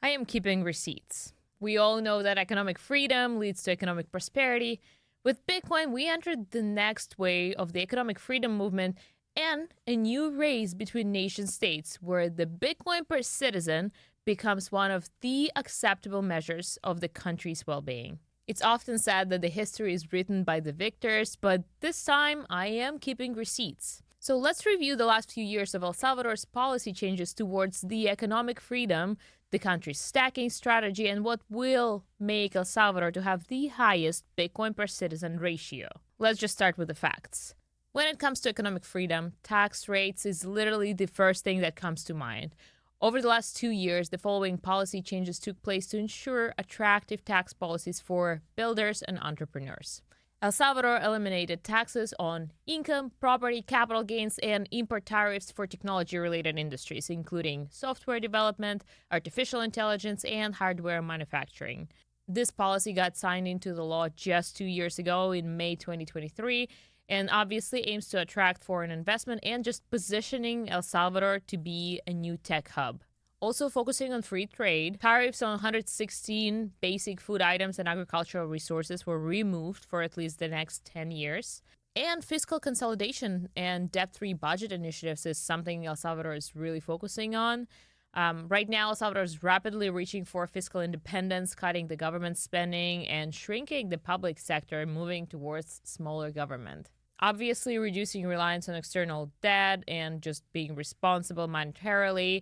I am keeping receipts. We all know that economic freedom leads to economic prosperity. With Bitcoin, we entered the next wave of the economic freedom movement and a new race between nation states where the Bitcoin per citizen becomes one of the acceptable measures of the country's well-being. It's often said that the history is written by the victors, but this time I am keeping receipts. So let's review the last few years of El Salvador's policy changes towards the economic freedom, the country's stacking strategy, and what will make El Salvador to have the highest Bitcoin per citizen ratio. Let's just start with the facts. When it comes to economic freedom, tax rates is literally the first thing that comes to mind. Over the last 2 years, the following policy changes took place to ensure attractive tax policies for builders and entrepreneurs. El Salvador eliminated taxes on income, property, capital gains, and import tariffs for technology-related industries, including software development, artificial intelligence, and hardware manufacturing. This policy got signed into the law just 2 years ago in May 2023, and obviously aims to attract foreign investment and just positioning El Salvador to be a new tech hub. Also focusing on free trade, tariffs on 116 basic food items and agricultural resources were removed for at least the next 10 years. And fiscal consolidation and debt-free budget initiatives is something El Salvador is really focusing on. Right now, El Salvador is rapidly reaching for fiscal independence, cutting the government spending and shrinking the public sector, moving towards smaller government. Obviously, reducing reliance on external debt and just being responsible monetarily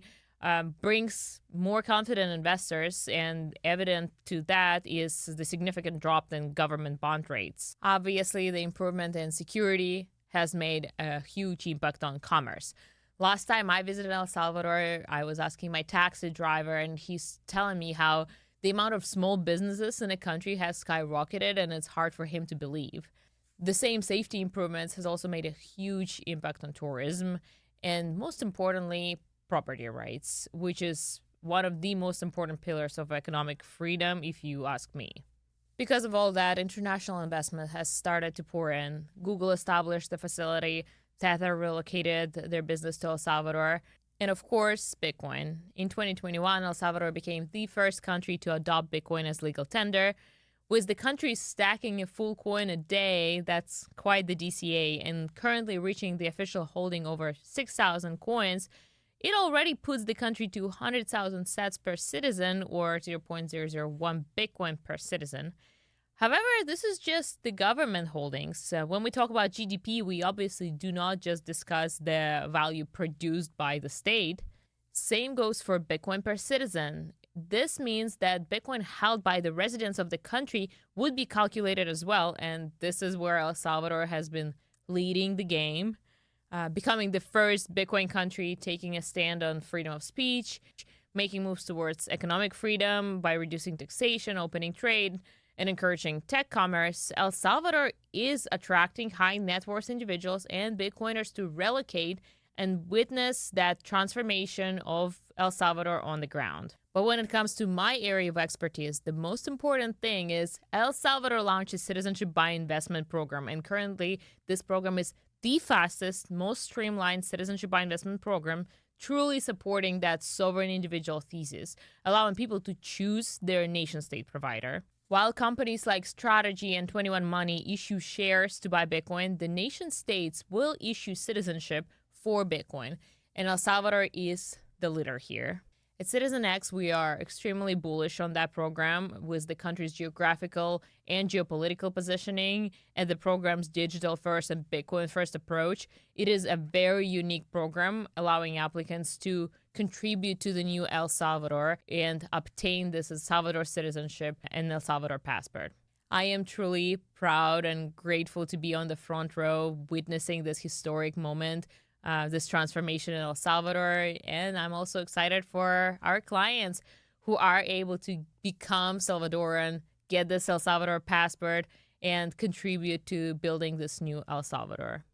brings more confident investors, and evident to that is the significant drop in government bond rates. Obviously, the improvement in security has made a huge impact on commerce. Last time I visited El Salvador, I was asking my taxi driver, and he's telling me how the amount of small businesses in the country has skyrocketed, and it's hard for him to believe. The same safety improvements has also made a huge impact on tourism, and most importantly, property rights, which is one of the most important pillars of economic freedom, if you ask me. Because of all that, international investment has started to pour in. Google established the facility, Tether relocated their business to El Salvador, and of course, Bitcoin. In 2021, El Salvador became the first country to adopt Bitcoin as legal tender. With the country stacking a full coin a day, that's quite the DCA, and currently reaching the official holding over 6,000 coins, it already puts the country to 100,000 sats per citizen, or 0.001 Bitcoin per citizen. However, this is just the government holdings. When we talk about GDP, we obviously do not just discuss the value produced by the state. Same goes for Bitcoin per citizen. This means that Bitcoin held by the residents of the country would be calculated as well, and this is where El Salvador has been leading the game, becoming the first Bitcoin country taking a stand on freedom of speech, making moves towards economic freedom by reducing taxation, opening trade, and encouraging tech commerce. El Salvador is attracting high net worth individuals and Bitcoiners to relocate and witness that transformation of El Salvador on the ground. But when it comes to my area of expertise, the most important thing is El Salvador launched a citizenship by investment program, and currently this program is the fastest, most streamlined citizenship by investment program, truly supporting that sovereign individual thesis, allowing people to choose their nation-state provider. While companies like Strategy and 21 Money issue shares to buy Bitcoin, the nation-states will issue citizenship for Bitcoin, and El Salvador is the leader here. At Citizen X, we are extremely bullish on that program with the country's geographical and geopolitical positioning and the program's digital-first and Bitcoin-first approach. It is a very unique program, allowing applicants to contribute to the new El Salvador and obtain this El Salvador citizenship and El Salvador passport. I am truly proud and grateful to be on the front row witnessing this historic moment, this transformation in El Salvador, and I'm also excited for our clients who are able to become Salvadoran, get this El Salvador passport, and contribute to building this new El Salvador.